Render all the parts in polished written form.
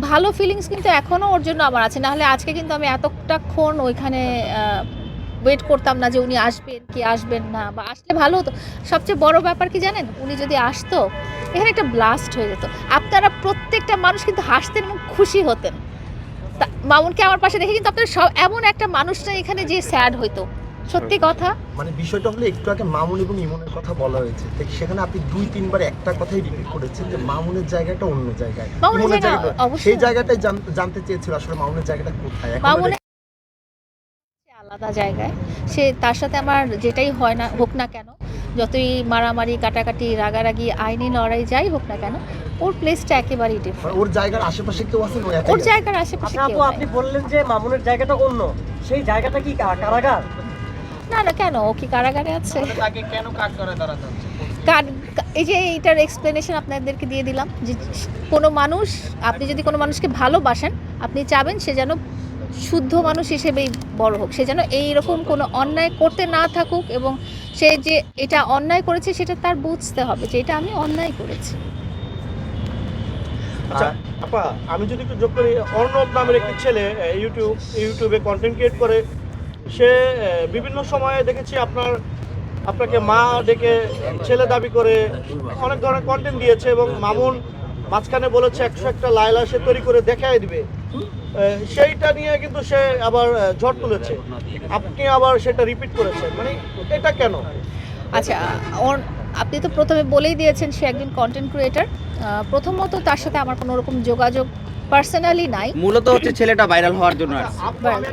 ভালো ফিলিংস কিন্তু এখনও ওর জন্য আমার আছে, নাহলে আজকে কিন্তু আমি এতটাক্ষণ ওইখানে ওয়েট করতাম না যে উনি আসবেন কি আসবেন না, বা আসলে ভালো হতো। সবচেয়ে বড় ব্যাপার কি জানেন, উনি যদি আসতো এখানে একটা ব্লাস্ট হয়ে যেত, আপনারা প্রত্যেকটা মানুষ কিন্তু হাসতেন এবং খুশি হতেন। মামুনকে আমার পাশে দেখে কিন্তু আপনারা সব এমন একটা মানুষ না এখানে যে স্যাড হইতো, সত্যি কথা। মানে বিষয়টা হলো একটু আগে মামুন এবং ইমনের কথা বলা হয়েছে, সেখানে আপনি 2-3 বার একটা কথাই রিপিট করেছেন যে মামুনের জায়গাটা অন্য জায়গায়, ইমনের জায়গাটা সেই জায়গাটাই জানতে চেয়েছিল আসলে মামুনের জায়গাটা কোথায়। মামুনের আলাদা জায়গায়, সে তার সাথে আমার যেটাই হয় না হোক না কেন, যতই মারামারি কাটাকাটি রাগারাগি আইনি লড়াই যাই হোক না কেন, ওর প্লেসটা একেবারেই ডিফারেন্ট। ওর জায়গার আশেপাশে কেউ আছেন? ওর জায়গার আশেপাশে কেউ নাই। আপনি বললেন যে মামুনের জায়গাটা অন্য, সেই জায়গাটা কি কারাগার? না না, কেন ও কি কারাগারে আছে? তাকে কেন কাজ করে দাঁড়াতে হচ্ছে? এই যে এইটার এক্সপ্লেনেশন আপনাদেরকে দিয়ে দিলাম, যে কোনো মানুষ, আপনি যদি কোনো মানুষকে ভালোবাসেন, আপনি চাবেন সে যেন শুদ্ধ মানুষ হিসেবেই বড় হোক, সে যেন এইরকম কোনো অন্যায় করতে না থাকুক, এবং সে যে এটা অন্যায় করেছে সেটা তার বুঝতে হবে যে এটা আমি অন্যায় করেছি। আচ্ছা আপা, আমি যদি একটু যোগ করি, অর্ণব নামের একটি ছেলে ইউটিউবে কন্টেন্ট ক্রিয়েট করে। সে বিভিন্ন সময়ে দেখেছি আপনাকে মা ডেকে ছেলে দাবি করে অনেক ধরনের কন্টেন্ট দিয়েছে, এবং মামুন মাঝখানে বলেছে 101টা লায়লা সে তৈরি করে দেখাই দিবে। সেইটা নিয়ে কিন্তু সে আবার ঝড় তুলেছে, আপনি আবার সেটা রিপিট করেছেন, মানে এটা কেন? আচ্ছা, আপনি তো প্রথমে বলেই দিয়েছেন সে একজন কন্টেন্ট ক্রিয়েটার। প্রথমত তার সাথে আমার কোনো রকম যোগাযোগ পার্সোনালি নাই। মূলত হচ্ছে ছেলেটা ভাইরাল হওয়ার জন্য আসছে,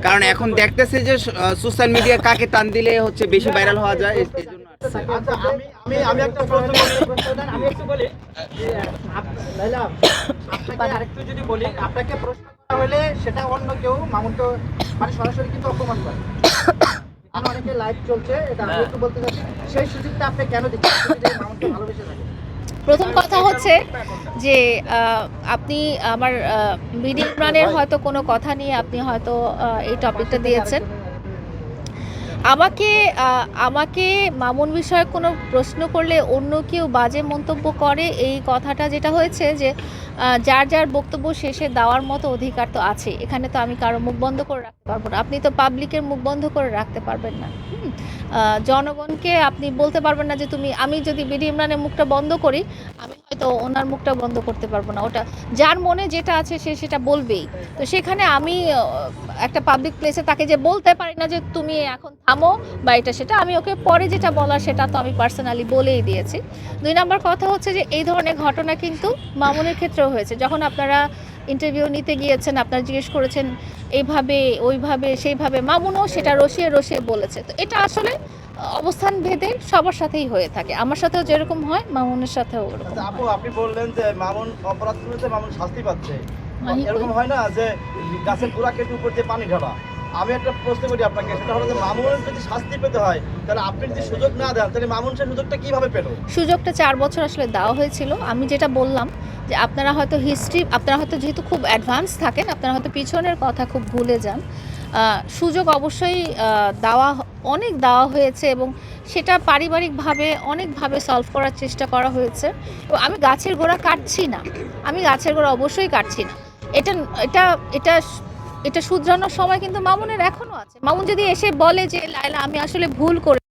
কারণ এখন দেখতেছে যে সোশ্যাল মিডিয়া কাকে টান দিলে হচ্ছে বেশি ভাইরাল হওয়া যায়, এই জন্য আসছে। আচ্ছা, আমি একটা প্রশ্ন আমি একটু বলি, লাইলা আপনাকে আরেকটু যদি বলি, আপনাকে প্রশ্ন করা হলে সেটা অন্য কেউ মামুনকে মানে সরাসরি কিন্তু অপমান করে। অনেকে লাইভ চলছে, এটা আমি একটু বলতে চাচ্ছি, সেই সুযোগটা আপনি কেন দিচ্ছেন যে মামুনকে ভালোবেসে থাকেন? প্রথম কথা হচ্ছে যে আপনি আমার বিডি ইমরানের হয়তো কোনো কথা নিয়ে আপনি হয়তো এই টপিকটা দিয়েছেন। আমাকে মামুন বিষয়ে কোনো প্রশ্ন করলে অন্য কেউ বাজে মন্তব্য করে, এই কথাটা যেটা হয়েছে যে যার যার বক্তব্য শেষে দেওয়ার মতো অধিকার তো আছে, এখানে তো আমি কারো মুখ বন্ধ করে রাখতে পারবো না, আপনি তো পাবলিকের মুখ বন্ধ করে রাখতে পারবেন না। জনগণকে আপনি বলতে পারবেন না যে আমি যদি বিডি ইমরানের মুখটা বন্ধ করি, আমি হয়তো ওনার মুখটা বন্ধ করতে পারবো না, ওটা যার মনে যেটা আছে সে সেটা বলবেই। তো সেখানে আমি একটা পাবলিক প্লেসে তাকে যে বলতে পারি না যে তুমি এখন থামো বা এটা সেটা, আমি ওকে পরে যেটা বলার সেটা তো আমি পার্সোনালি বলেই দিয়েছি। 2 নম্বর কথা হচ্ছে যে এই ধরনের ঘটনা কিন্তু মামুনের ক্ষেত্রেও হয়েছে, যখন আপনারা ইন্টারভিউ নিতে গিয়েছেন, আপনারা জিজ্ঞেস করেছেন এইভাবে ওইভাবে সেইভাবে, মামুনও সেটা রসিয়ে রসিয়ে বলেছে। তো এটা আসলে অবস্থান ভেদে সবার সাথেই হয়ে থাকে, আমার সাথেও যেরকম হয় মামুনের সাথেও ওরকম। আপু, আপনি বললেন যে মামুন অপরাধ করেছে, মামুন শাস্তি পাচ্ছে, মাহি এরকম হয় না যে গাছের গোড়া কেটে উপর দিয়ে পানি ঢালা? আমি একটা প্রশ্ন করি আপনাকে, সেটা হলো যে মামুন যদি শাস্তি পেতে হয়, তাহলে আপনি যদি সুযোগ না দেন, তাহলে মামুন সেই সুযোগটা কিভাবে পেল? সুযোগটা 4 বছর আসলে দেওয়া হয়েছিল। আমি যেটা বললাম যে আপনারা হয়তো আপনারা হয়তো যেহেতু খুব অ্যাডভান্স থাকেন, আপনারা হয়তো পিছনের কথা খুব ভুলে যান। সুযোগ অবশ্যই অনেক দেওয়া হয়েছে, এবং সেটা পারিবারিকভাবে অনেকভাবে সলভ করার চেষ্টা করা হয়েছে। এবং আমি গাছের গোড়া কাটছি না, আমি গাছের গোড়া অবশ্যই কাটছি না। এটা এটা এটা এটা শুধরানোর সময় কিন্তু মামুনের এখনও আছে। মামুন যদি এসে বলে যে লায়লা আমি আসলে ভুল করছি,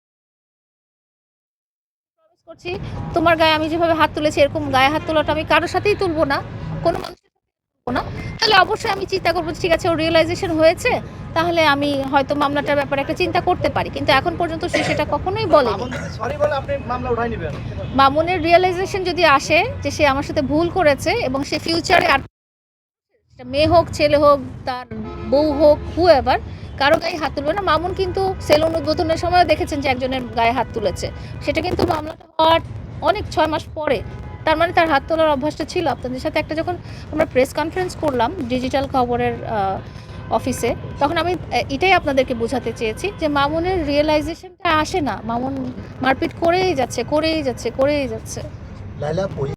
তোমার গায়ে আমি যেভাবে হাত তুলেছি এরকম গায়ে হাত তোলাটা আমি কারোর সাথেই তুলবো না, কোনো মানুষের সাথে তুলবো না, তাহলে অবশ্যই আমি চিন্তা করবো ঠিক আছে ওর রিয়েলাইজেশন হয়েছে, তাহলে আমি হয়তো মামলাটার ব্যাপারে একটা চিন্তা করতে পারি। কিন্তু এখন পর্যন্ত সে সেটা কখনোই বলেনি। মামুন যদি সরি বলে আপনি মামলা উঠাই নেবেন? মামুনের রিয়েলাইজেশন যদি আসে যে সে আমার সাথে ভুল করেছে, এবং সে ফিউচারে আর মেয়ে হোক ছেলে হোক তার বউ হোক হুএভার কারো গায়ে হাত তুলবে না। মামুন কিন্তু সেলুন উদ্বোধনের সময় দেখেছেন যে একজনের গায়ে হাত তুলেছে, সেটা কিন্তু মামলাটা হওয়ার অনেক 6 মাস পরে। তার মানে তার হাত তোলার অভ্যাসটা ছিল। আপনাদের সাথে একটা যখন আমরা প্রেস কনফারেন্স করলাম ডিজিটাল খবরের অফিসে, তখন আমি এটাই আপনাদেরকে বোঝাতে চেয়েছি যে মামুনের রিয়েলাইজেশনটা আসে না, মামুন মারপিট করেই যাচ্ছে। লায়লা